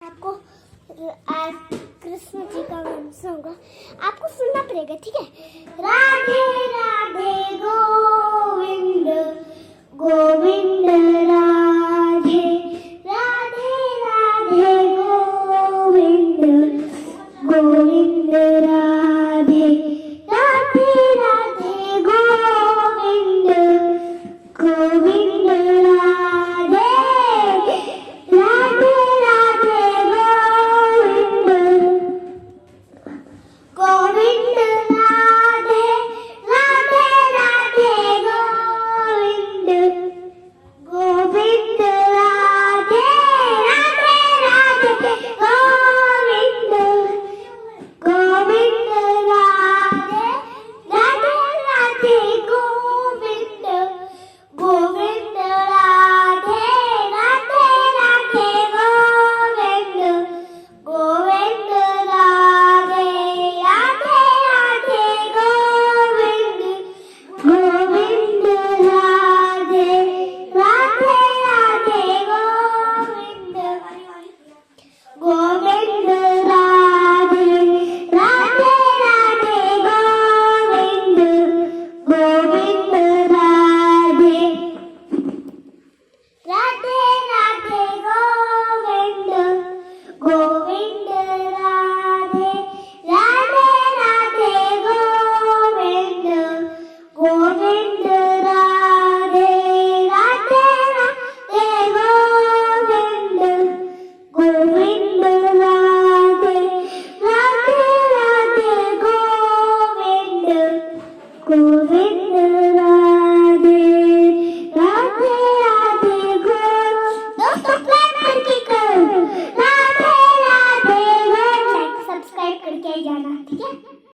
आपको आज कृष्ण जी का गाना सुनाऊंगा, आपको सुनना पड़ेगा, ठीक है। राधे राधे गोविंद गोविंद राधे, राधे राधे गोविंद गोविंद राधे, राधे राधे गोविंद गोविंद राधे, राधे राधे गोविंद गोविंद राधे, राधे राधे गोविंद गोविंद राधे, राधे राधे गोविंद गोविंद राधे, राधे राधे गोविंद गोविंद राधे, राधे राधे गोविंद गोविंद राधे, राधे राधे गोविंद गोविंद राधे, राधे राधे गोविंद गोविंद राधे, राधे राधे गोविंद गोविंद राधे, राधे राधे गोविंद गोविंद राधे, राधे राधे गोविंद गोविंद राधे, राधे राधे गोविंद गोविंद राधे, राधे राधे गोविंद गोविंद राधे, राधे राधे दोस्तों प्लान करके करो, राधे राधे, लाइक सब्सक्राइब करके जाना, ठीक है।